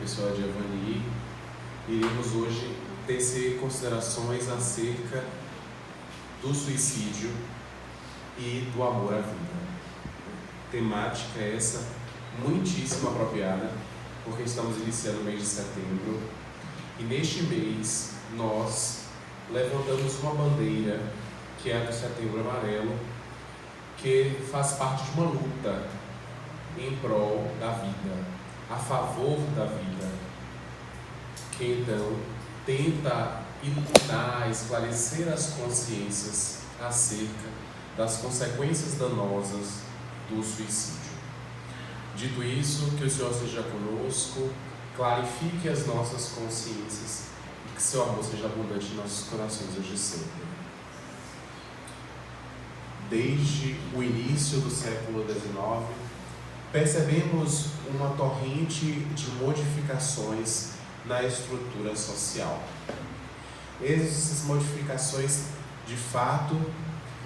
pessoa de Evani, iremos hoje tecer considerações acerca do suicídio e do amor à vida. Temática essa muitíssimo apropriada, porque estamos iniciando o mês de setembro e neste mês nós levantamos uma bandeira que é a do Setembro Amarelo, que faz parte de uma luta em prol da vida, a favor da vida, que então tenta iluminar, esclarecer as consciências acerca das consequências danosas do suicídio. Dito isso, que o Senhor seja conosco, clarifique as nossas consciências e que seu amor seja abundante em nossos corações hoje e sempre. Desde o início do século XIX, percebemos uma torrente de modificações na estrutura social. Essas modificações, de fato,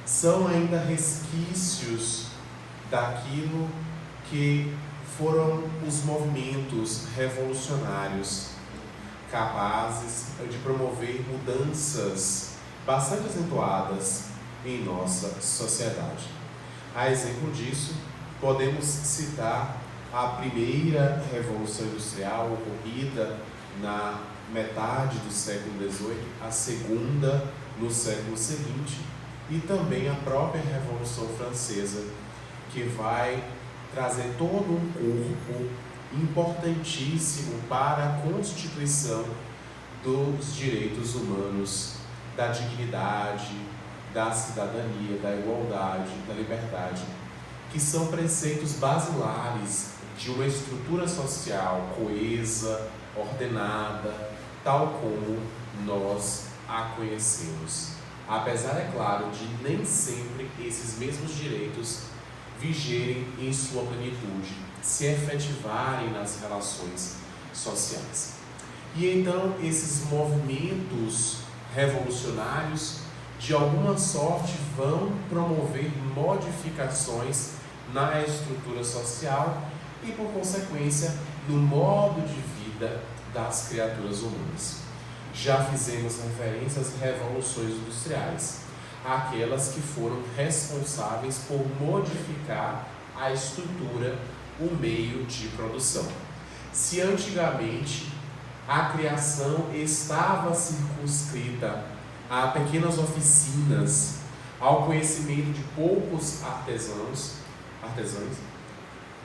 são ainda resquícios daquilo que foram os movimentos revolucionários capazes de promover mudanças bastante acentuadas em nossa sociedade. A exemplo disso, podemos citar a primeira Revolução Industrial ocorrida na metade do século XVIII, a segunda no século seguinte e também a própria Revolução Francesa, que vai trazer todo um corpo importantíssimo para a constituição dos direitos humanos, da dignidade, da cidadania, da igualdade, da liberdade, que são preceitos basilares de uma estrutura social coesa, ordenada, tal como nós a conhecemos. Apesar, é claro, de nem sempre esses mesmos direitos vigerem em sua plenitude, se efetivarem nas relações sociais. E então esses movimentos revolucionários, de alguma sorte, vão promover modificações na estrutura social e, por consequência, no modo de vida das criaturas humanas. Já fizemos referência às revoluções industriais, aquelas que foram responsáveis por modificar a estrutura, o meio de produção. Se antigamente a criação estava circunscrita a pequenas oficinas, ao conhecimento de poucos artesãos,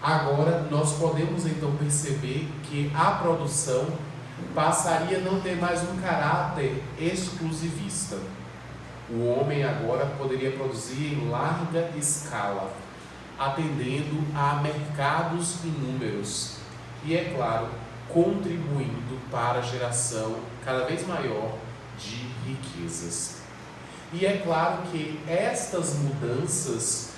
agora nós podemos então perceber que a produção passaria a não ter mais um caráter exclusivista. O homem agora poderia produzir em larga escala, atendendo a mercados inúmeros e, é claro, contribuindo para a geração cada vez maior de riquezas. E é claro que estas mudanças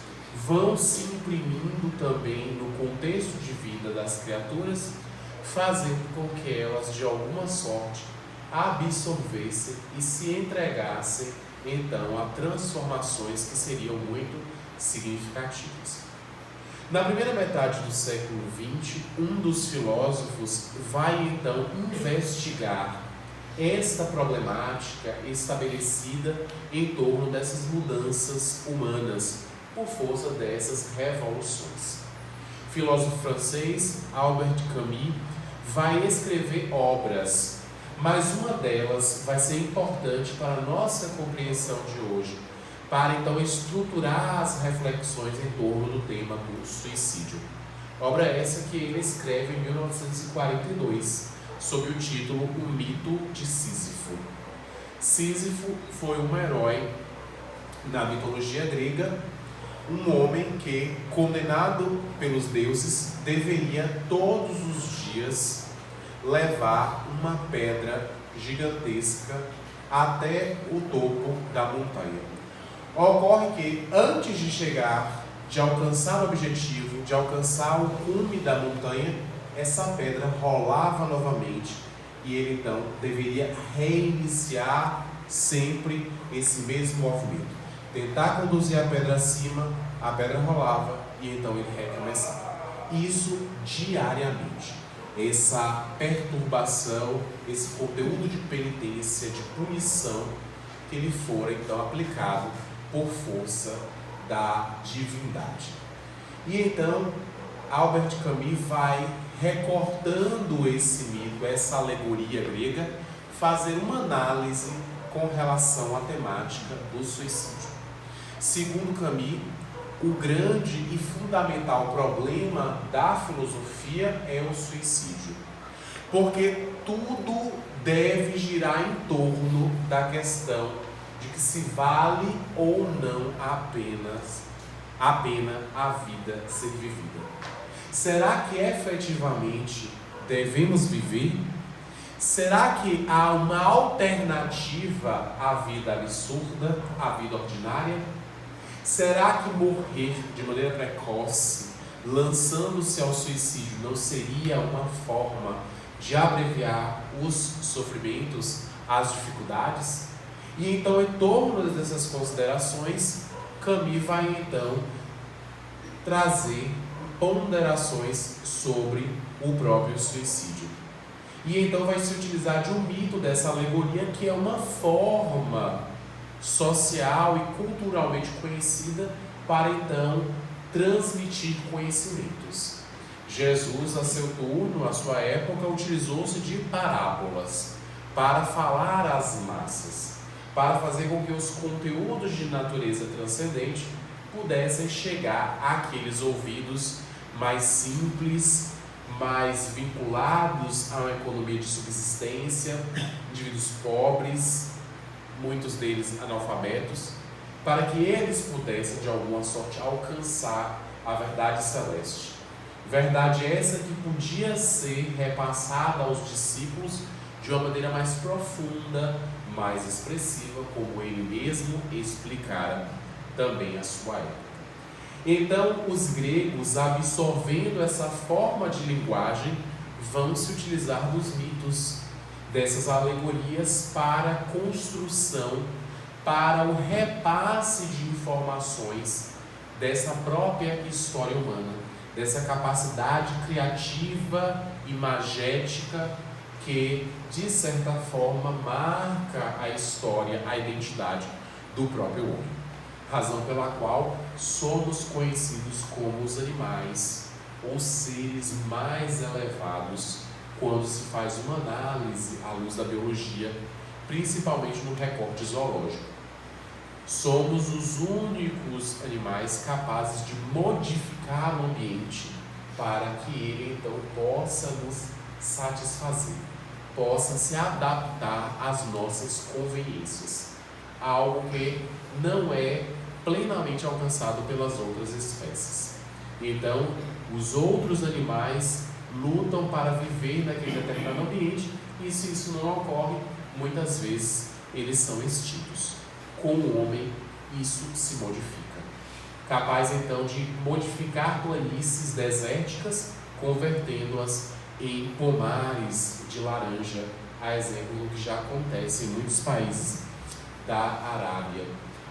vão se imprimindo também no contexto de vida das criaturas, fazendo com que elas, de alguma sorte, absorvessem e se entregassem, então, a transformações que seriam muito significativas. Na primeira metade do século XX, um dos filósofos vai, então, investigar esta problemática estabelecida em torno dessas mudanças humanas, por força dessas revoluções. O filósofo francês Albert Camus vai escrever obras, mas uma delas vai ser importante para a nossa compreensão de hoje, para então estruturar as reflexões em torno do tema do suicídio. Obra essa que ele escreve em 1942, sob o título O Mito de Sísifo. Sísifo foi um herói na mitologia grega, um homem que, condenado pelos deuses, deveria todos os dias levar uma pedra gigantesca até o topo da montanha. Ocorre que, antes de chegar, de alcançar o objetivo, de alcançar o cume da montanha, essa pedra rolava novamente e ele então deveria reiniciar sempre esse mesmo movimento. Tentar conduzir a pedra acima, a pedra rolava e então ele recomeçava. Isso diariamente. essa perturbação, esse conteúdo de penitência, de punição, que lhe fora então aplicado por força da divindade. E então Albert Camus vai recortando esse mito, essa alegoria grega, fazer uma análise com relação à temática do suicídio. Segundo Camus, o grande e fundamental problema da filosofia é o suicídio, porque tudo deve girar em torno da questão de que se vale ou não a pena a vida ser vivida. Será que efetivamente devemos viver? Será que há uma alternativa à vida absurda, à vida ordinária? Será que morrer de maneira precoce, lançando-se ao suicídio, não seria uma forma de abreviar os sofrimentos, as dificuldades? E então, em torno dessas considerações, Camus vai então trazer ponderações sobre o próprio suicídio. E então vai se utilizar de um mito dessa alegoria, que é uma forma social e culturalmente conhecida para então transmitir conhecimentos. Jesus, a seu turno, à sua época, utilizou-se de parábolas para falar às massas, para fazer com que os conteúdos de natureza transcendente pudessem chegar àqueles ouvidos mais simples, mais vinculados a uma economia de subsistência, indivíduos pobres, muitos deles analfabetos, para que eles pudessem, de alguma sorte, alcançar a verdade celeste. Verdade essa que podia ser repassada aos discípulos de uma maneira mais profunda, mais expressiva, como ele mesmo explicara também à sua época. Então, os gregos, absorvendo essa forma de linguagem, vão se utilizar dos mitos, dessas alegorias, para a construção, para o repasse de informações dessa própria história humana, dessa capacidade criativa, imagética, que, de certa forma, marca a história, a identidade do próprio homem. Razão pela qual somos conhecidos como os animais, ou seres mais elevados, quando se faz uma análise à luz da biologia, principalmente no recorte zoológico. Somos os únicos animais capazes de modificar o ambiente para que ele então possa nos satisfazer, possa se adaptar às nossas conveniências, algo que não é plenamente alcançado pelas outras espécies. Então, os outros animais lutam para viver naquele determinado ambiente, e se isso não ocorre, muitas vezes eles são extintos. Com o homem, isso se modifica. Capaz então de modificar planícies desérticas, convertendo-as em pomares de laranja, a exemplo do que já acontece em muitos países da Arábia.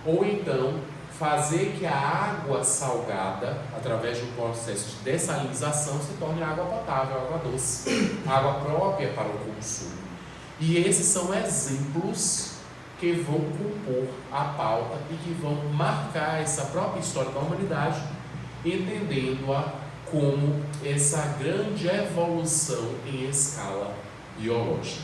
Ou então fazer que a água salgada, através de um processo de dessalinização, se torne água potável, água doce, água própria para o consumo. E esses são exemplos que vão compor a pauta e que vão marcar essa própria história da humanidade, entendendo-a como essa grande evolução em escala biológica.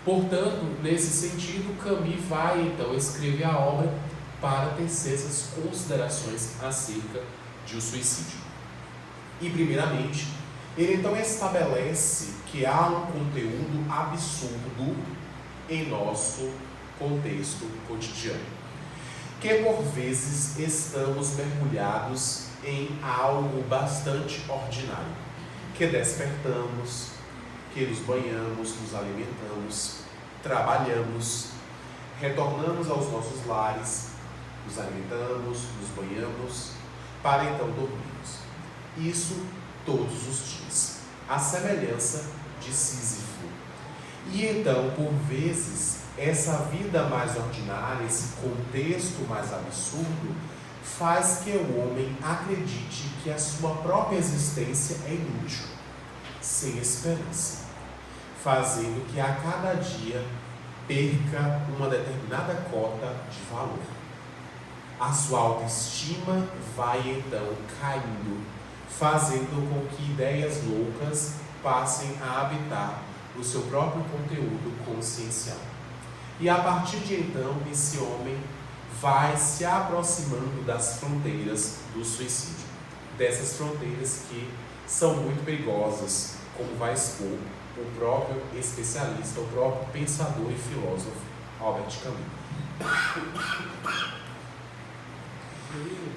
Portanto, nesse sentido, Camus vai então escrever a obra para tecer essas considerações acerca de o suicídio. E, primeiramente, ele então estabelece que há um conteúdo absurdo em nosso contexto cotidiano, que por vezes estamos mergulhados em algo bastante ordinário, que despertamos, que nos banhamos, nos alimentamos, trabalhamos, retornamos aos nossos lares, nos alimentamos, nos banhamos, para então dormirmos. Isso todos os dias, a semelhança de Sísifo. E então, por vezes, essa vida mais ordinária, esse contexto mais absurdo, faz que o homem acredite que a sua própria existência é inútil. sem esperança, fazendo que a cada dia perca uma determinada cota de valor. A sua autoestima vai então caindo, fazendo com que ideias loucas passem a habitar o seu próprio conteúdo consciencial. E a partir de então, esse homem vai se aproximando das fronteiras do suicídio. Dessas fronteiras que são muito perigosas, como vai expor o próprio especialista, o próprio pensador e filósofo Albert Camus.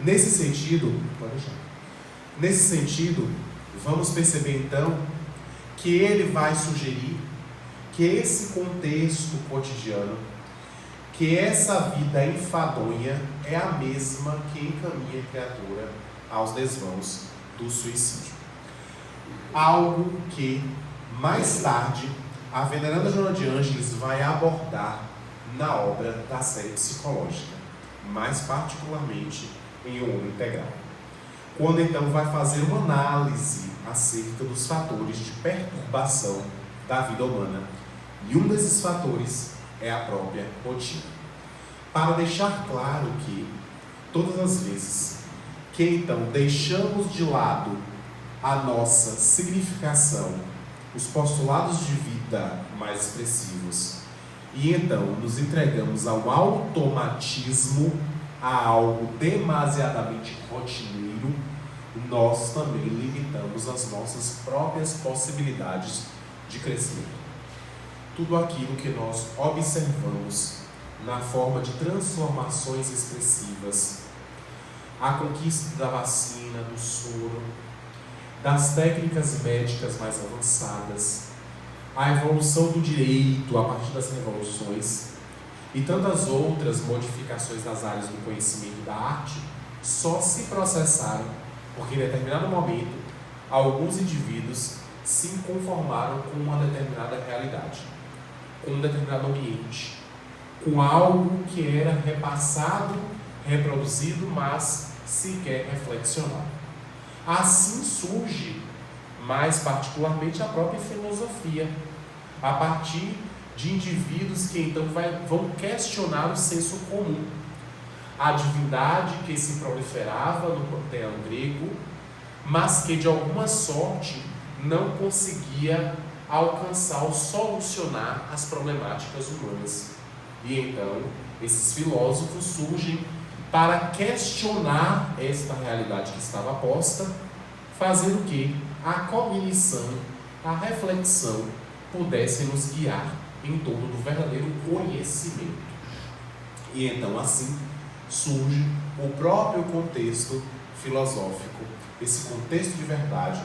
Nesse sentido, vamos perceber então que ele vai sugerir que esse contexto cotidiano, que essa vida enfadonha é a mesma que encaminha a criatura aos desvãos do suicídio. Algo que, mais tarde, a veneranda Joana de Ângeles vai abordar na obra da série psicológica, mais particularmente em O Homem Integral. Quando então vai fazer uma análise acerca dos fatores de perturbação da vida humana. E um desses fatores é a própria rotina. Para deixar claro que, todas as vezes que então deixamos de lado a nossa significação, os postulados de vida mais expressivos, e então nos entregamos ao automatismo, a algo demasiadamente rotineiro, nós também limitamos as nossas próprias possibilidades de crescimento. Tudo aquilo que nós observamos na forma de transformações expressivas, a conquista da vacina, do soro, das técnicas médicas mais avançadas, a evolução do direito a partir das revoluções e tantas outras modificações nas áreas do conhecimento e da arte só se processaram porque em determinado momento alguns indivíduos se conformaram com uma determinada realidade, com um determinado ambiente, com algo que era repassado, reproduzido, mas sequer reflexionado. Assim surge, mais particularmente, a própria filosofia, a partir de indivíduos que então vão questionar o senso comum. A divindade que se proliferava no panteão grego, mas que de alguma sorte não conseguia alcançar ou solucionar as problemáticas humanas. E então, esses filósofos surgem para questionar esta realidade que estava posta, fazendo que a cognição, a reflexão pudessem nos guiar em torno do verdadeiro conhecimento. E então, assim, surge o próprio contexto filosófico, esse contexto de verdade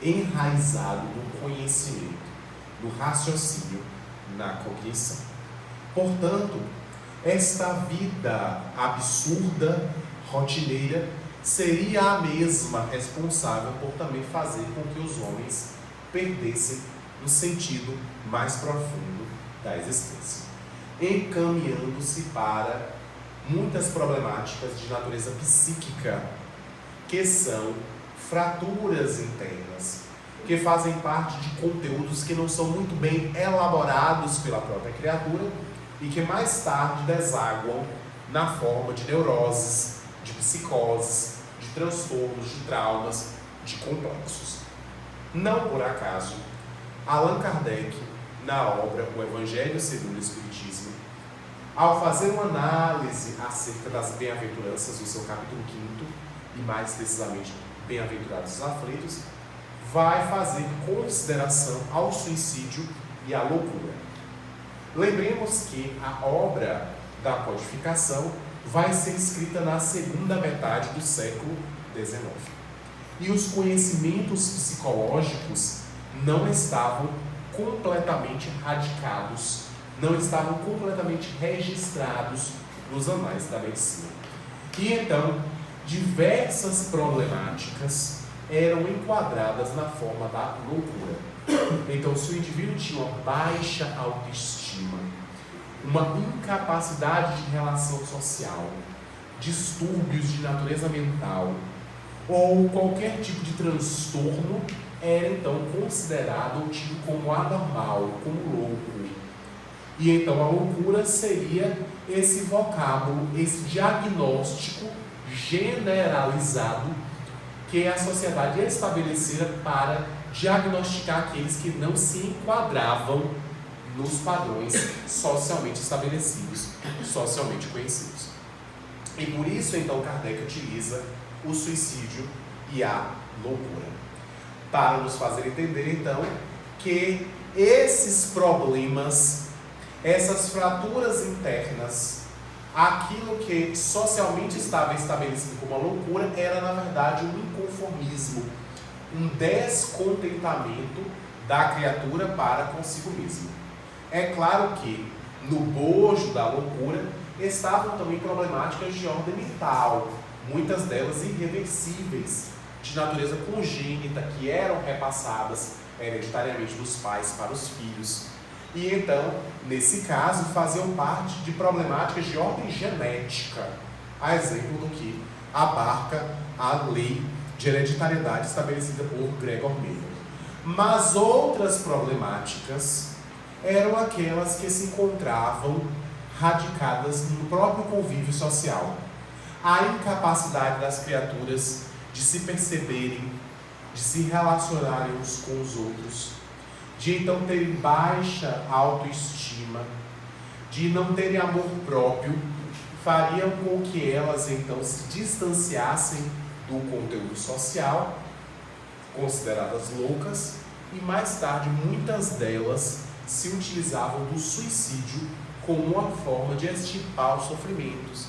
enraizado no conhecimento, no raciocínio, na cognição. Portanto, esta vida absurda, rotineira, seria a mesma responsável por também fazer com que os homens perdessem o sentido mais profundo da existência, encaminhando-se para muitas problemáticas de natureza psíquica, que são fraturas internas, que fazem parte de conteúdos que não são muito bem elaborados pela própria criatura e que mais tarde desaguam na forma de neuroses, de psicoses, de transtornos, de traumas, de complexos. Não por acaso, Allan Kardec, na obra O Evangelho segundo o Espiritismo, ao fazer uma análise acerca das bem-aventuranças do seu capítulo 5º, e mais precisamente Bem-aventurados os aflitos, vai fazer consideração ao suicídio e à loucura. Lembremos que a obra da codificação vai ser escrita na segunda metade do século XIX. E os conhecimentos psicológicos não estavam completamente radicados, não estavam completamente registrados nos anais da medicina. E então, diversas problemáticas eram enquadradas na forma da loucura. Então, se o indivíduo tinha uma baixa autoestima, uma incapacidade de relação social, distúrbios de natureza mental ou qualquer tipo de transtorno, era então considerado ou tido como anormal, como louco. E então a loucura seria esse vocábulo, esse diagnóstico generalizado que a sociedade estabelecera para diagnosticar aqueles que não se enquadravam nos padrões socialmente estabelecidos, socialmente conhecidos. E por isso, então, Kardec utiliza o suicídio e a loucura, para nos fazer entender, então, que esses problemas, essas fraturas internas, aquilo que socialmente estava estabelecido como uma loucura, era, na verdade, um inconformismo, um descontentamento da criatura para consigo mesma. É claro que, no bojo da loucura, estavam também problemáticas de ordem mental, muitas delas irreversíveis, de natureza congênita, que eram repassadas hereditariamente dos pais para os filhos. E então, nesse caso, faziam parte de problemáticas de ordem genética, a exemplo do que abarca a lei de hereditariedade estabelecida por Gregor Mendel. Mas outras problemáticas eram aquelas que se encontravam radicadas no próprio convívio social. A incapacidade das criaturas de se perceberem, de se relacionarem uns com os outros, de então terem baixa autoestima, de não terem amor próprio, fariam com que elas então se distanciassem do conteúdo social, consideradas loucas, e mais tarde muitas delas se utilizavam do suicídio como uma forma de extirpar os sofrimentos,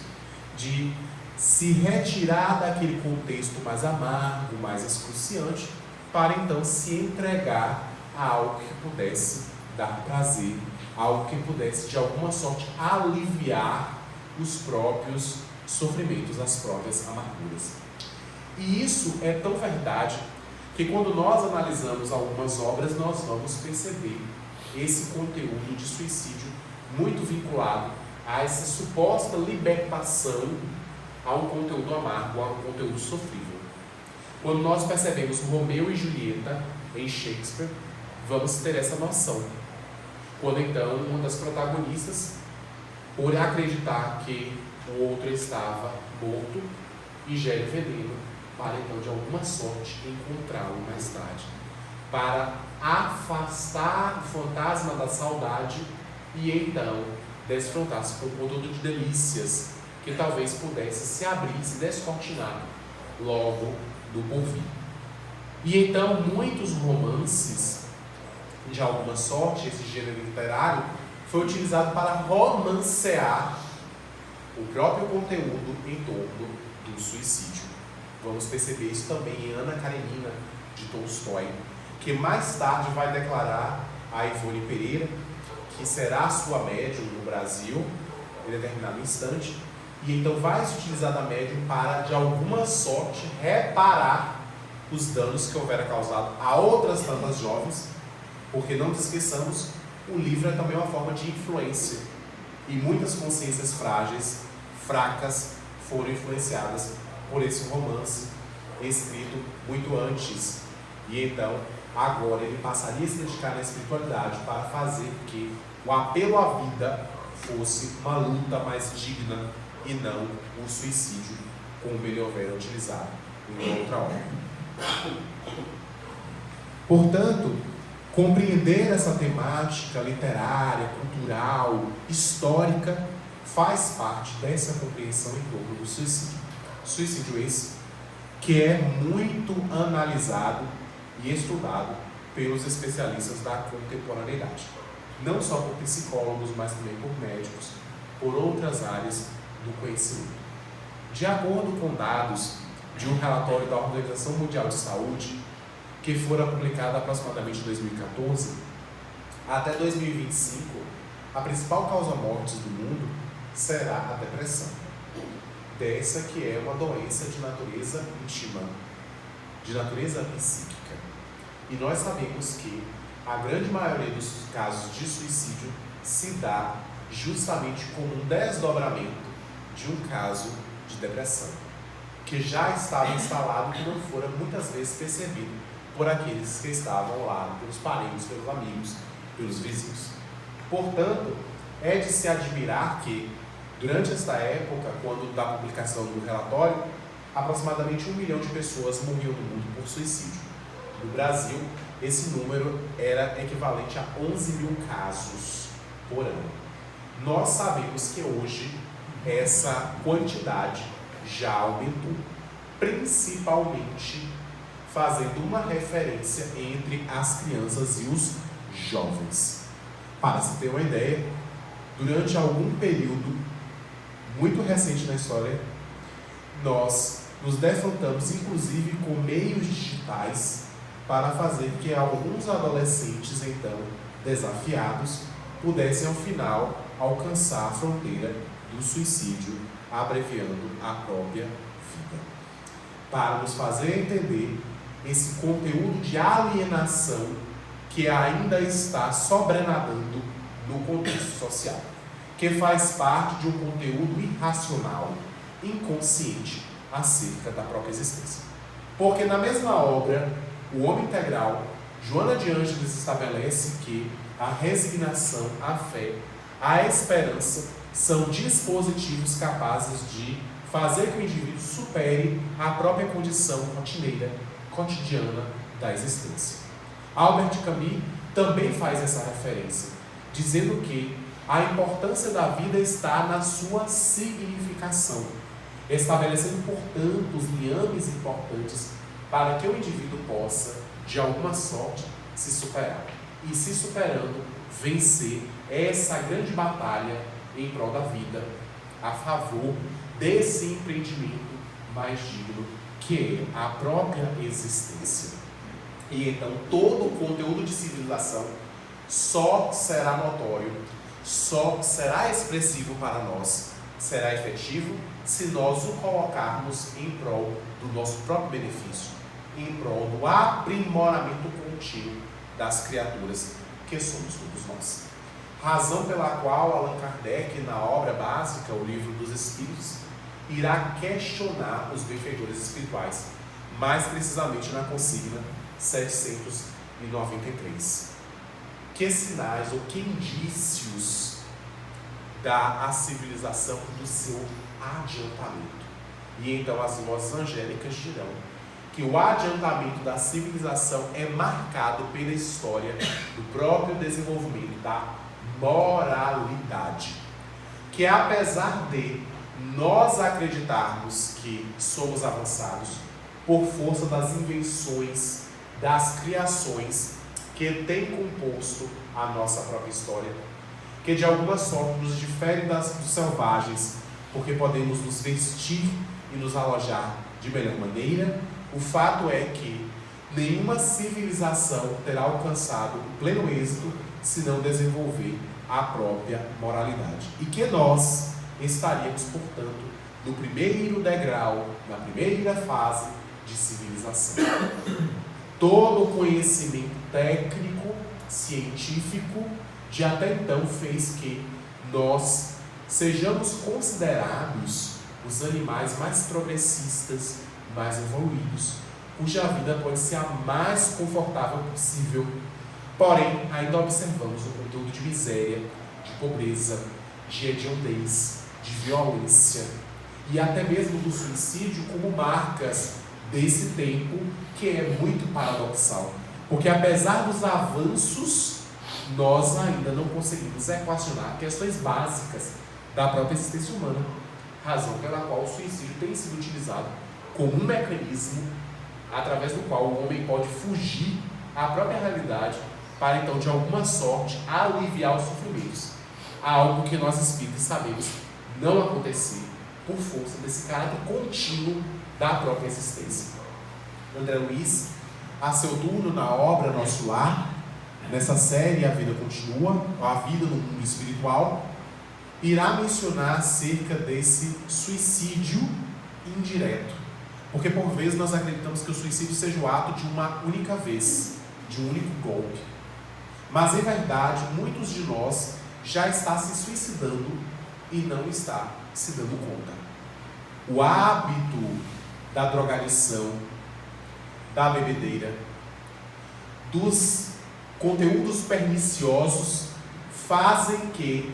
de se retirar daquele contexto mais amargo, mais excruciante, para então se entregar a algo que pudesse dar prazer, algo que pudesse de alguma sorte aliviar os próprios sofrimentos, as próprias amarguras. E isso é tão verdade que quando nós analisamos algumas obras, nós vamos perceber esse conteúdo de suicídio muito vinculado a essa suposta libertação a um conteúdo amargo, a um conteúdo sofrível. Quando nós percebemos Romeu e Julieta em Shakespeare, vamos ter essa noção. Quando então uma das protagonistas, por acreditar que o outro estava morto, ingere veneno para então de alguma sorte encontrá-lo mais tarde, para afastar o fantasma da saudade e então desfrutar-se com um conteúdo de delícias que talvez pudesse se abrir, se descortinar logo do porvir. E então muitos romances, de alguma sorte, esse gênero literário foi utilizado para romancear o próprio conteúdo em torno do suicídio. Vamos perceber isso também em Ana Karenina, de Tolstói, que mais tarde vai declarar a Ivone Pereira que será sua médium no Brasil em determinado instante, e então vai se utilizar da médium para, de alguma sorte, reparar os danos que houvera causado a outras tantas jovens, porque não nos esqueçamos, o livro é também uma forma de influência, e muitas consciências frágeis, fracas, foram influenciadas por esse romance escrito muito antes. E então, agora ele passaria a se dedicar na espiritualidade para fazer que o apelo à vida fosse uma luta mais digna e não o suicídio, como ele houvera utilizado em outra obra. Portanto, compreender essa temática literária, cultural, histórica, faz parte dessa compreensão em torno do suicídio. Suicídio esse que é muito analisado e estudado pelos especialistas da contemporaneidade. Não só por psicólogos, mas também por médicos, por outras áreas do conhecimento. De acordo com dados de um relatório da Organização Mundial de Saúde, que fora publicado aproximadamente em 2014, até 2025, a principal causa mortes do mundo será a depressão. Dessa que é uma doença de natureza íntima, de natureza psíquica. E nós sabemos que a grande maioria dos casos de suicídio se dá justamente como um desdobramento de um caso de depressão, que já estava instalado e que não fora muitas vezes percebido por aqueles que estavam ao lado, pelos parentes, pelos amigos, pelos vizinhos. Portanto, é de se admirar que, durante esta época, quando da publicação do relatório, aproximadamente 1 milhão de pessoas morriam no mundo por suicídio. No Brasil, esse número era equivalente a 11 mil casos por ano. Nós sabemos que hoje essa quantidade já aumentou, principalmente fazendo uma referência entre as crianças e os jovens. Para se ter uma ideia, durante algum período muito recente na história, nós nos defrontamos inclusive com meios digitais para fazer que alguns adolescentes, então desafiados, pudessem ao final alcançar a fronteira do suicídio, abreviando a própria vida. Para nos fazer entender esse conteúdo de alienação que ainda está sobrenadando no contexto social, que faz parte de um conteúdo irracional, inconsciente, acerca da própria existência. Porque na mesma obra, O Homem Integral, Joana de Ângeles estabelece que a resignação, a fé, a esperança são dispositivos capazes de fazer que o indivíduo supere a própria condição rotineira, cotidiana da existência. Albert Camus também faz essa referência, dizendo que a importância da vida está na sua significação, estabelecendo, portanto, os liames importantes para que o indivíduo possa, de alguma sorte, se superar. E, se superando, vencer essa grande batalha em prol da vida, a favor desse empreendimento mais digno, que é a própria existência. E então, todo o conteúdo de civilização só será notório, só será expressivo para nós, será efetivo se nós o colocarmos em prol do nosso próprio benefício, em prol do aprimoramento contínuo das criaturas que somos todos nós. Razão pela qual Allan Kardec, na obra básica, o Livro dos Espíritos, irá questionar os benfeitores espirituais, mais precisamente na consigna 793. Que sinais ou que indícios dá a civilização do seu adiantamento? E então as vozes angélicas dirão que o adiantamento da civilização é marcado pela história do próprio desenvolvimento da moralidade. Que apesar de nós acreditarmos que somos avançados por força das invenções, das criações que têm composto a nossa própria história, que de alguma sorte nos diferem dos selvagens, porque podemos nos vestir e nos alojar de melhor maneira, o fato é que nenhuma civilização terá alcançado o pleno êxito se não desenvolver a própria moralidade. E que nós estaríamos, portanto, no primeiro degrau, na primeira fase de civilização. Todo o conhecimento técnico, científico, de até então fez que nós sejamos considerados os animais mais progressistas, mais evoluídos, cuja vida pode ser a mais confortável possível. Porém, ainda observamos um conteúdo de miséria, de pobreza, de hediondez, de violência e até mesmo do suicídio como marcas desse tempo, que é muito paradoxal. Porque apesar dos avanços, nós ainda não conseguimos equacionar questões básicas da própria existência humana, razão pela qual o suicídio tem sido utilizado como um mecanismo através do qual o homem pode fugir à própria realidade para então, de alguma sorte, aliviar os sofrimentos. Algo que nós espíritas sabemos não acontecer por força desse caráter contínuo da própria existência. André Luiz, a seu turno na obra Nosso Lar, nessa série A Vida Continua, a vida no mundo espiritual, irá mencionar acerca desse suicídio indireto. Porque por vezes nós acreditamos que o suicídio seja o ato de uma única vez, de um único golpe. Mas em verdade, muitos de nós já está se suicidando e não está se dando conta. O hábito da drogadição, da bebedeira, dos conteúdos perniciosos fazem que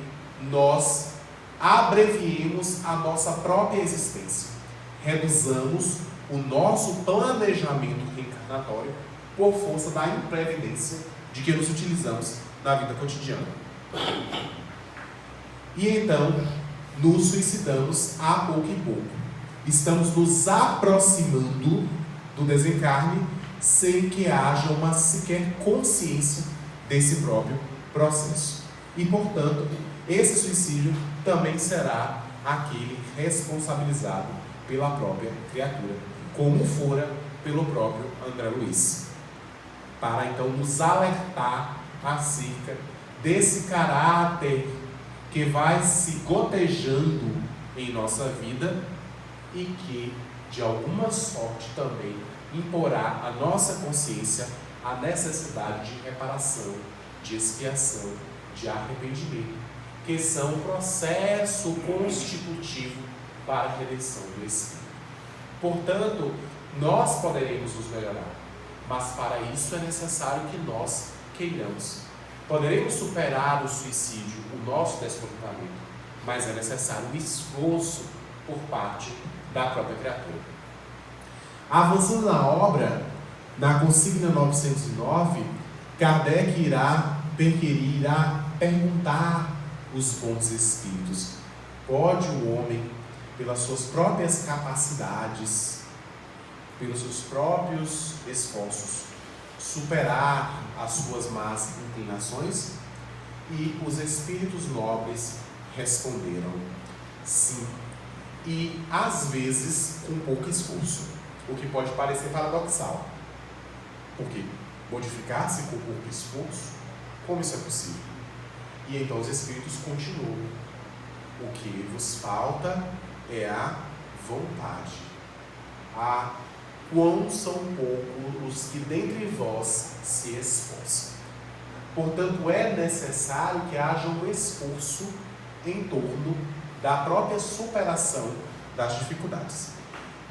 nós abreviemos a nossa própria existência. Reduzamos o nosso planejamento reencarnatório por força da imprevidência de que nos utilizamos na vida cotidiana. E então, nos suicidamos a pouco e pouco. Estamos nos aproximando do desencarne sem que haja uma sequer consciência desse próprio processo. E, portanto, esse suicídio também será aquele responsabilizado pela própria criatura, como fora pelo próprio André Luiz, para então nos alertar acerca desse caráter que vai se gotejando em nossa vida e que, de alguma sorte, também imporá à nossa consciência a necessidade de reparação, de expiação, de arrependimento, que são um processo constitutivo para a redenção do Espírito. Portanto, nós poderemos nos melhorar, mas para isso é necessário que nós queiramos. Poderemos superar o suicídio, o nosso descontentamento, mas é necessário um esforço por parte da própria criatura. Avançando na obra, na consigna 909, Kardec irá perguntar os bons espíritos: pode o homem, pelas suas próprias capacidades, pelos seus próprios esforços, superar as suas más inclinações? E os espíritos nobres responderam: sim, e às vezes com pouco esforço, o que pode parecer paradoxal. Porque modificar-se com pouco esforço, como isso é possível? E então os espíritos continuam: o que vos falta é a vontade. A quão são poucos os que dentre vós se esforçam. Portanto, é necessário que haja um esforço em torno da própria superação das dificuldades.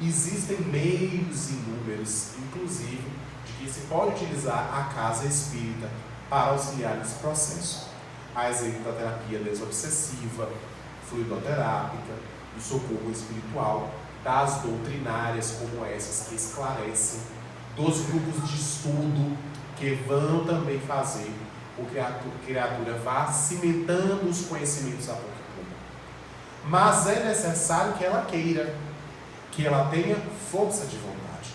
Existem meios inúmeros, inclusive, de que se pode utilizar a casa espírita para auxiliar nesse processo. A exemplo da terapia desobsessiva, fluidoterápica, do socorro espiritual, das doutrinárias como essas que esclarecem, dos grupos de estudo que vão também fazer o que a criatura vá cimentando os conhecimentos a pouco a pouco. Mas é necessário que ela queira, que ela tenha força de vontade,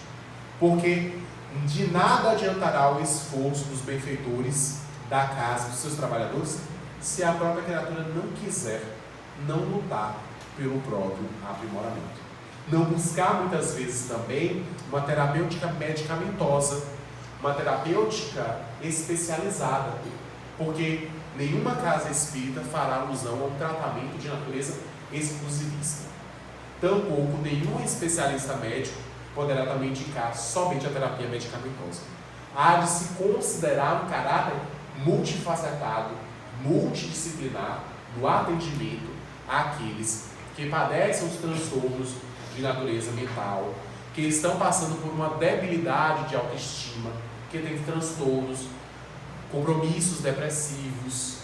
porque de nada adiantará o esforço dos benfeitores da casa, dos seus trabalhadores, se a própria criatura não quiser, não lutar pelo próprio aprimoramento. Não buscar muitas vezes também uma terapêutica medicamentosa, uma terapêutica especializada, porque nenhuma casa espírita fará alusão a um tratamento de natureza exclusivista. Tampouco nenhum especialista médico poderá também indicar somente a terapia medicamentosa. Há de se considerar um caráter multifacetado, multidisciplinar no atendimento àqueles que padecem os transtornos de natureza mental, que estão passando por uma debilidade de autoestima, que têm transtornos, compromissos depressivos,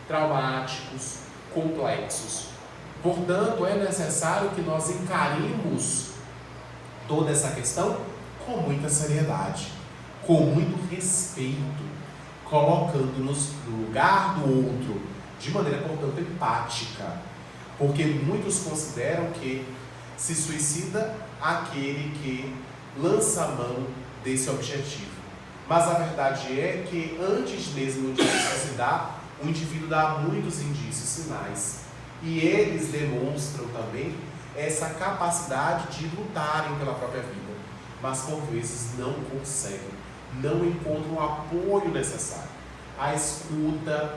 traumáticos, complexos. Portanto, é necessário que nós encaremos toda essa questão com muita seriedade, com muito respeito, colocando-nos no lugar do outro, de maneira, portanto, empática, porque muitos consideram que se suicida aquele que lança a mão desse objetivo. Mas a verdade é que antes mesmo de se suicidar, o indivíduo dá muitos indícios, sinais, e eles demonstram também essa capacidade de lutarem pela própria vida, mas por vezes não conseguem, não encontram o apoio necessário, a escuta,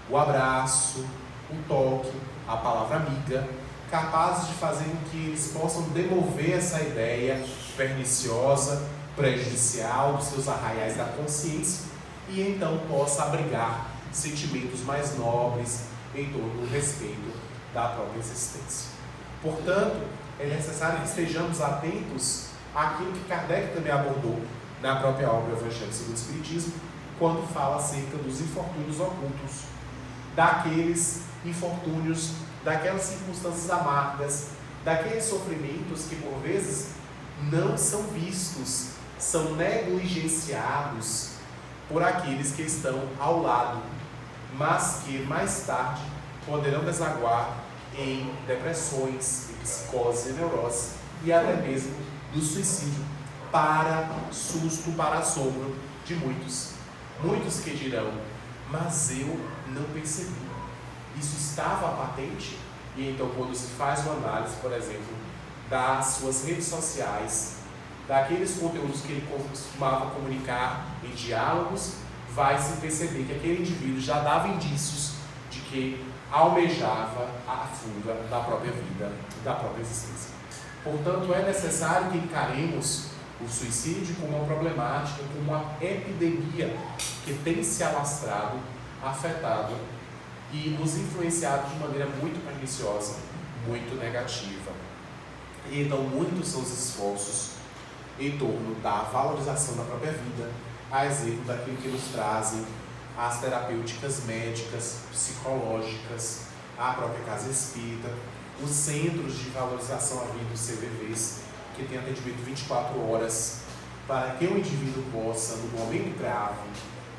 o abraço, o toque, a palavra amiga, capazes de fazer com que eles possam demover essa ideia perniciosa, prejudicial dos seus arraiais da consciência e então possa abrigar sentimentos mais nobres em torno do respeito da própria existência. Portanto, é necessário que estejamos atentos àquilo que Kardec também abordou na própria obra Evangelho segundo o Espiritismo, quando fala acerca dos infortúnios ocultos, daqueles infortúnios, daquelas circunstâncias amargas, daqueles sofrimentos que por vezes não são vistos, são negligenciados por aqueles que estão ao lado, mas que mais tarde poderão desaguar em depressões, em psicose e neurose, e até mesmo do suicídio, para susto, para assombro de muitos. Muitos que dirão, mas eu não percebi. Isso estava patente. E então, quando se faz uma análise, por exemplo, das suas redes sociais, daqueles conteúdos que ele costumava comunicar em diálogos, vai se perceber que aquele indivíduo já dava indícios de que almejava a fuga da própria vida, da própria existência. Portanto, é necessário que encaremos o suicídio como uma problemática, como uma epidemia que tem se alastrado, afetado e nos influenciado de maneira muito perniciosa, muito negativa. E então muitos são os esforços em torno da valorização da própria vida, a exemplo daquilo que nos trazem as terapêuticas médicas, psicológicas, a própria casa espírita, os centros de valorização à vida, os CVVs, que tem atendimento 24 horas, para que o indivíduo possa, no momento grave,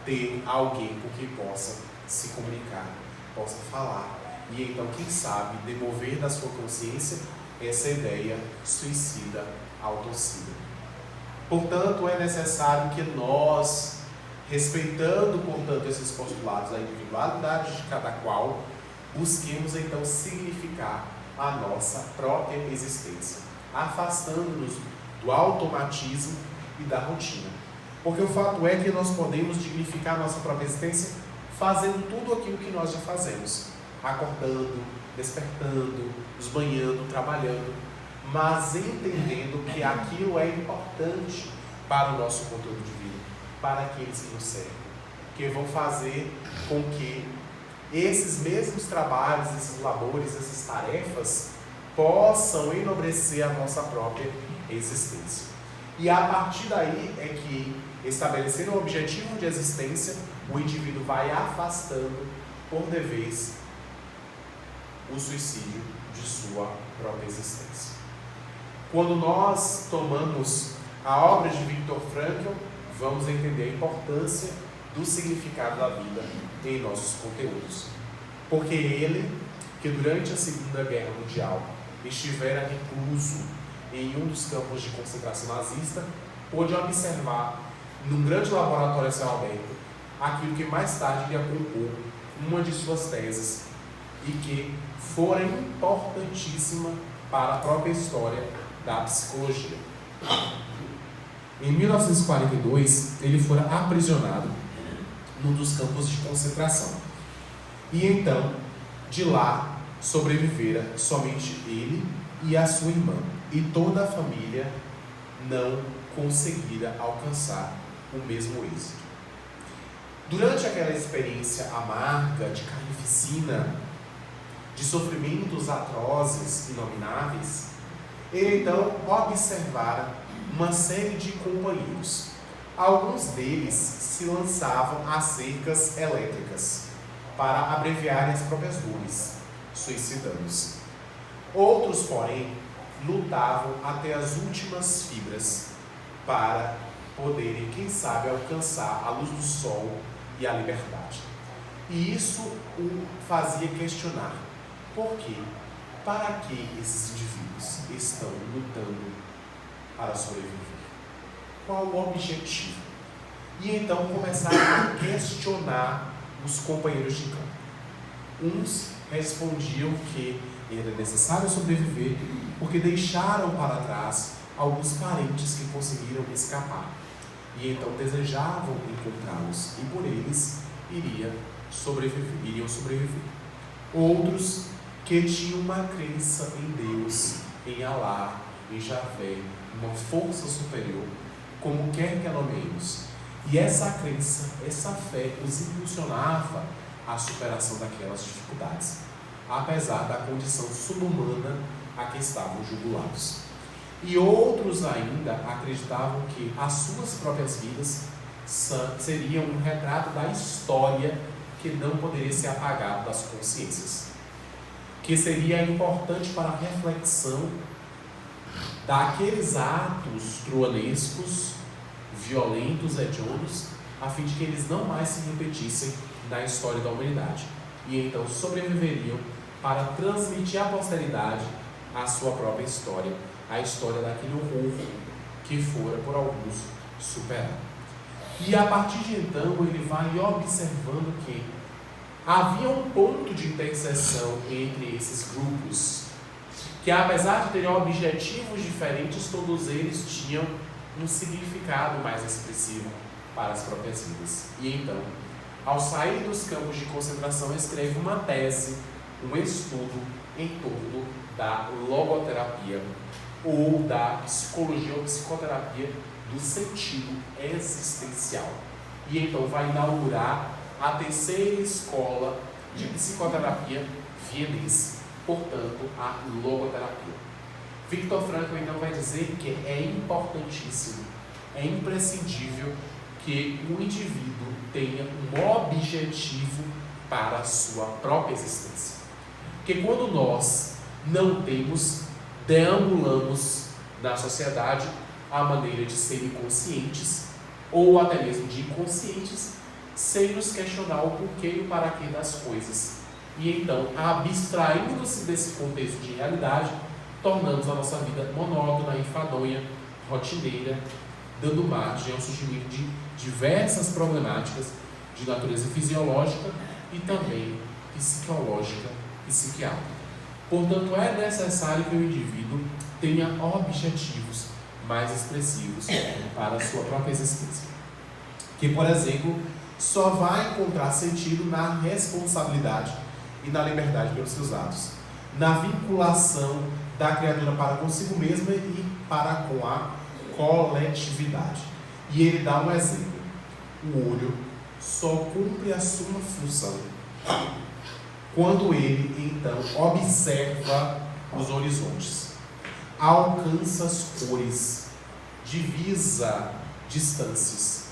ter alguém com quem possa se comunicar, possa falar, e então, quem sabe, demover da sua consciência essa ideia suicida, autocida. Portanto, é necessário que nós, respeitando, portanto, esses postulados da individualidade de cada qual, busquemos então significar a nossa própria existência, afastando-nos do automatismo e da rotina. Porque o fato é que nós podemos dignificar a nossa própria existência fazendo tudo aquilo que nós já fazemos, acordando, despertando, nos banhando, trabalhando, mas entendendo que aquilo é importante para o nosso conteúdo de vida, para aqueles que nos servem, que vão fazer com que esses mesmos trabalhos, esses labores, essas tarefas possam enobrecer a nossa própria existência. E a partir daí é que, estabelecendo o objetivo de existência, o indivíduo vai afastando por de vez o suicídio de sua própria existência. Quando nós tomamos a obra de Viktor Frankl, vamos entender a importância do significado da vida em nossos conteúdos. Porque ele, que durante a Segunda Guerra Mundial estivera recluso em um dos campos de concentração nazista, pôde observar, num grande laboratório a céu aberto, aquilo que mais tarde iria compor uma de suas teses e que fora importantíssima para a própria história da psicologia. Em 1942, ele fora aprisionado num dos campos de concentração. E então, de lá, sobrevivera somente ele e a sua irmã. E toda a família não conseguira alcançar o mesmo êxito. Durante aquela experiência amarga, de carnificina, de sofrimentos atrozes, inomináveis, ele então observara uma série de companheiros. Alguns deles se lançavam a cercas elétricas para abreviarem as próprias dores, suicidando-se. Outros, porém, lutavam até as últimas fibras para poderem, quem sabe, alcançar a luz do sol e a liberdade. E isso o fazia questionar: por quê? Para que esses indivíduos estão lutando para sobreviver? Qual o objetivo? E então começaram a questionar os companheiros de campo. Uns respondiam que era necessário sobreviver porque deixaram para trás alguns parentes que conseguiram escapar. E então desejavam encontrá-los e por eles iriam sobreviver. Outros que tinham uma crença em Deus, em Alá, em Javé, uma força superior, como quer que a nomeemos. E essa crença, essa fé os impulsionava à superação daquelas dificuldades, apesar da condição subhumana a que estavam jugulados. E outros ainda acreditavam que as suas próprias vidas seriam um retrato da história que não poderia ser apagado das consciências, que seria importante para a reflexão daqueles atos truanescos, violentos, hediondos, a fim de que eles não mais se repetissem na história da humanidade, e então sobreviveriam para transmitir à posteridade a sua própria história, a história daquele horror que fora por alguns superado. E a partir de então ele vai observando que havia um ponto de interseção entre esses grupos, que apesar de terem objetivos diferentes, todos eles tinham um significado mais expressivo para as próprias vidas. E então, ao sair dos campos de concentração, escreve uma tese, um estudo em torno da logoterapia, ou da psicologia ou psicoterapia do sentido existencial. E então vai inaugurar a terceira escola de psicoterapia vienense, portanto, a logoterapia. Viktor Frankl então vai dizer que é importantíssimo, é imprescindível que o indivíduo tenha um objetivo para a sua própria existência. Porque quando nós não temos, deambulamos na sociedade à maneira de ser inconscientes, ou até mesmo de inconscientes, sem nos questionar o porquê e o para quê das coisas. E então, abstraindo-se desse contexto de realidade, tornamos a nossa vida monótona, enfadonha, rotineira, dando margem ao surgimento de diversas problemáticas de natureza fisiológica e também psicológica e psiquiátrica. Portanto, é necessário que o indivíduo tenha objetivos mais expressivos para a sua própria existência. Que, por exemplo, só vai encontrar sentido na responsabilidade e na liberdade pelos seus atos, na vinculação da criatura para consigo mesma e para com a coletividade. E ele dá um exemplo. O olho só cumpre a sua função quando ele, então, observa os horizontes, alcança as cores, divisa distâncias,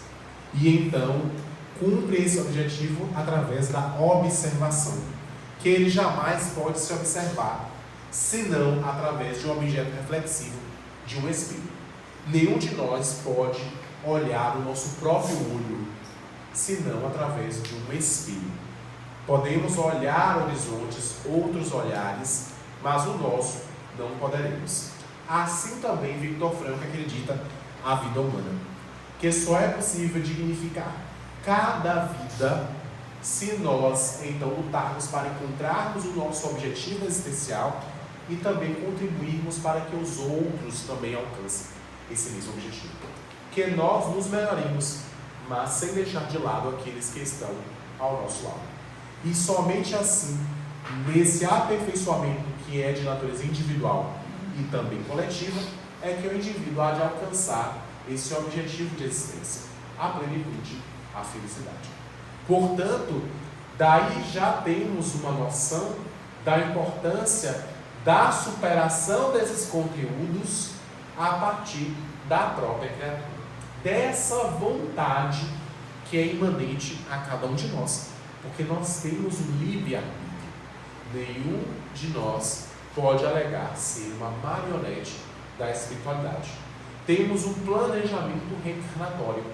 e então cumpre esse objetivo através da observação, que ele jamais pode se observar, senão através de um objeto reflexivo, de um espelho. Nenhum de nós pode olhar o nosso próprio olho, senão através de um espelho. Podemos olhar horizontes, outros olhares, mas o nosso não poderemos. Assim também Viktor Frankl acredita a vida humana, que só é possível dignificar cada vida se nós então lutarmos para encontrarmos o nosso objetivo existencial e também contribuirmos para que os outros também alcancem esse mesmo objetivo. Que nós nos melhoremos, mas sem deixar de lado aqueles que estão ao nosso lado. E somente assim, nesse aperfeiçoamento que é de natureza individual e também coletiva, é que o indivíduo há de alcançar esse objetivo de existência, a plenitude, a felicidade. Portanto, daí já temos uma noção da importância da superação desses conteúdos a partir da própria criatura, dessa vontade que é imanente a cada um de nós, porque nós temos um livre-arbítrio. Nenhum de nós pode alegar ser uma marionete da espiritualidade. Temos um planejamento reencarnatório,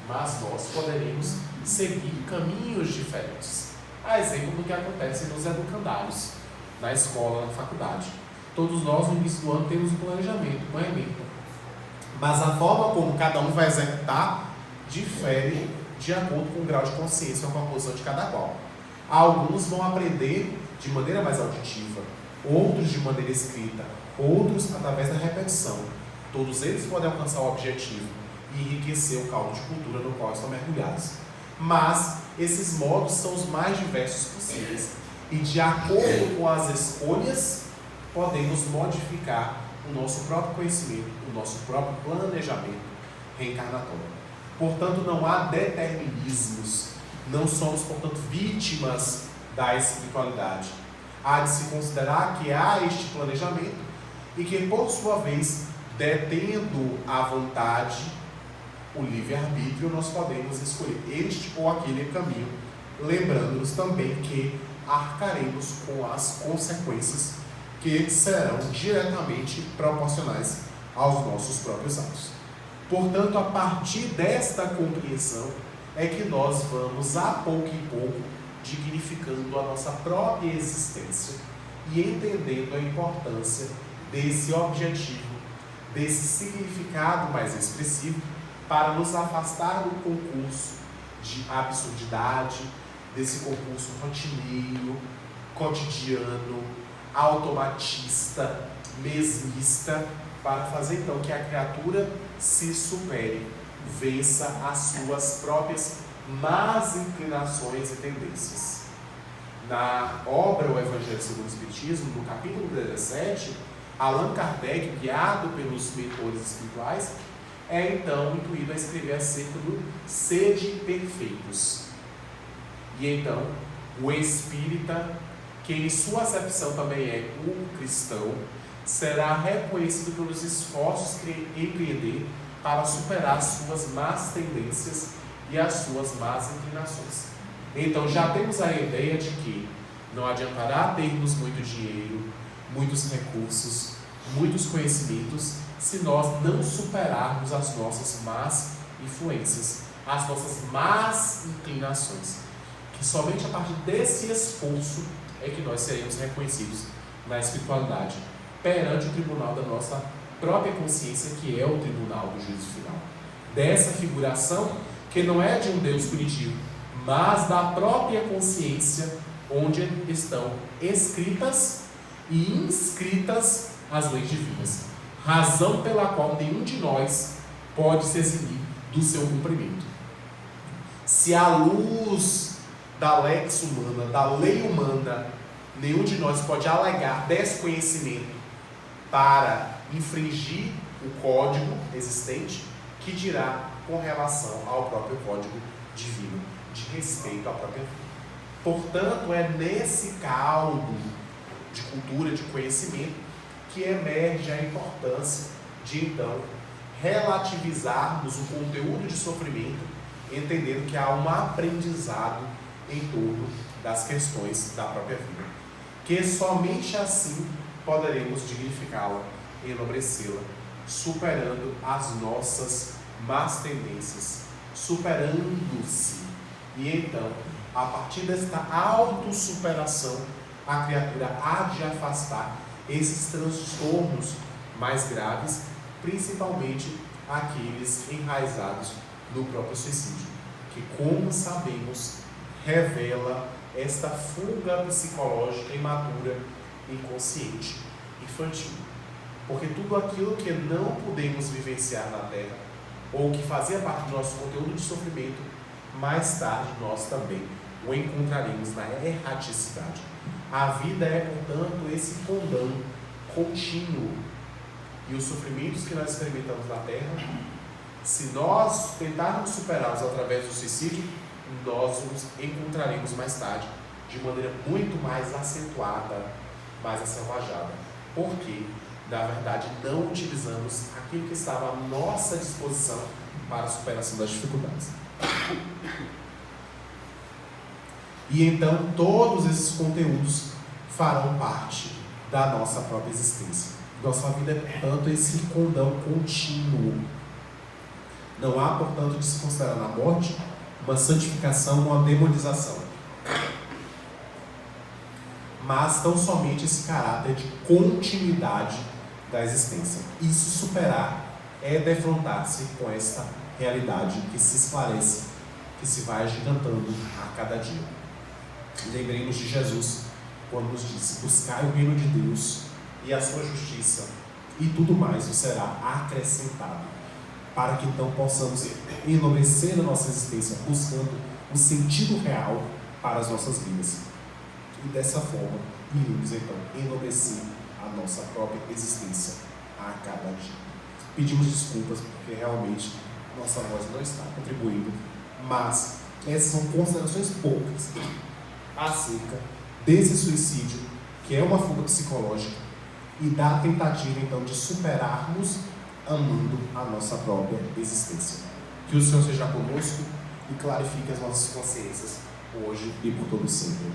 mas nós poderemos seguir caminhos diferentes. A exemplo do que acontece nos educandários, na escola, na faculdade. Todos nós, no início do ano, temos um planejamento, um ementa. Mas a forma como cada um vai executar difere de acordo com o grau de consciência ou com a posição de cada qual. Alguns vão aprender de maneira mais auditiva, outros de maneira escrita, outros através da repetição. Todos eles podem alcançar o objetivo e enriquecer o caldo de cultura no qual estão mergulhados. Mas esses modos são os mais diversos possíveis e, de acordo com as escolhas, podemos modificar o nosso próprio conhecimento, o nosso próprio planejamento reencarnatório. Portanto, não há determinismos, não somos, portanto, vítimas da espiritualidade. Há de se considerar que há este planejamento e que, por sua vez, detendo a vontade, o livre-arbítrio, nós podemos escolher este ou aquele caminho, lembrando-nos também que arcaremos com as consequências que serão diretamente proporcionais aos nossos próprios atos. Portanto, a partir desta compreensão é que nós vamos, a pouco e pouco, dignificando a nossa própria existência e entendendo a importância desse objetivo, desse significado mais expressivo, para nos afastar do concurso de absurdidade, desse concurso rotineiro, cotidiano, automatista, mesmista, para fazer então que a criatura se supere, vença as suas próprias más inclinações e tendências. Na obra O Evangelho segundo o Espiritismo, no capítulo 17, Allan Kardec, guiado pelos mentores espirituais, é então intuído a escrever acerca do sede perfeitos. E então, o espírita, que em sua acepção também é o cristão, será reconhecido pelos esforços que empreender para superar as suas más tendências e as suas más inclinações. Então já temos a ideia de que não adiantará termos muito dinheiro, muitos recursos, muitos conhecimentos, se nós não superarmos as nossas más influências, as nossas más inclinações. Que somente a partir desse esforço é que nós seremos reconhecidos na espiritualidade, perante o tribunal da nossa própria consciência, que é o tribunal do juízo final. Dessa figuração, que não é de um Deus punitivo, mas da própria consciência, onde estão escritas e inscritas as leis divinas, razão pela qual nenhum de nós pode se eximir do seu cumprimento. Se à luz da lex humana, da lei humana, nenhum de nós pode alegar desconhecimento para infringir o código existente, que dirá com relação ao próprio código divino, de respeito à própria vida. Portanto, é nesse caldo de cultura, de conhecimento, que emerge a importância de, então, relativizarmos o conteúdo de sofrimento, entendendo que há um aprendizado em torno das questões da própria vida, que somente assim poderemos dignificá-la, enobrecê-la, superando as nossas más tendências, superando-se. E então, a partir desta autossuperação, a criatura há de afastar esses transtornos mais graves, principalmente aqueles enraizados no próprio suicídio, que, como sabemos, revela esta fuga psicológica imatura, inconsciente, infantil. Porque tudo aquilo que não podemos vivenciar na Terra, ou que fazia parte do nosso conteúdo de sofrimento, mais tarde nós também o encontraremos na erraticidade. A vida é, portanto, esse condão contínuo. E os sofrimentos que nós experimentamos na Terra, se nós tentarmos superá-los através do suicídio, nós os encontraremos mais tarde de maneira muito mais acentuada, mais acelvajada. Porque, na verdade, não utilizamos aquilo que estava à nossa disposição para a superação das dificuldades. E então, todos esses conteúdos farão parte da nossa própria existência. Nossa vida é, portanto, esse condão contínuo. Não há, portanto, de se considerar na morte uma santificação, uma demonização, mas tão somente esse caráter de continuidade da existência. Isso superar é defrontar-se com esta realidade que se esclarece, que se vai agigantando a cada dia. Lembremos de Jesus, quando nos disse: buscai o reino de Deus e a sua justiça, e tudo mais vos será acrescentado, para que então possamos enobrecer a nossa existência, buscando o sentido real para as nossas vidas. E dessa forma, iremos então enobrecer a nossa própria existência a cada dia. Pedimos desculpas, porque realmente nossa voz não está contribuindo, mas essas são considerações poucas acerca desse suicídio, que é uma fuga psicológica, e da tentativa então de superarmos amando a nossa própria existência. Que o Senhor seja conosco e clarifique as nossas consciências hoje e por todo sempre.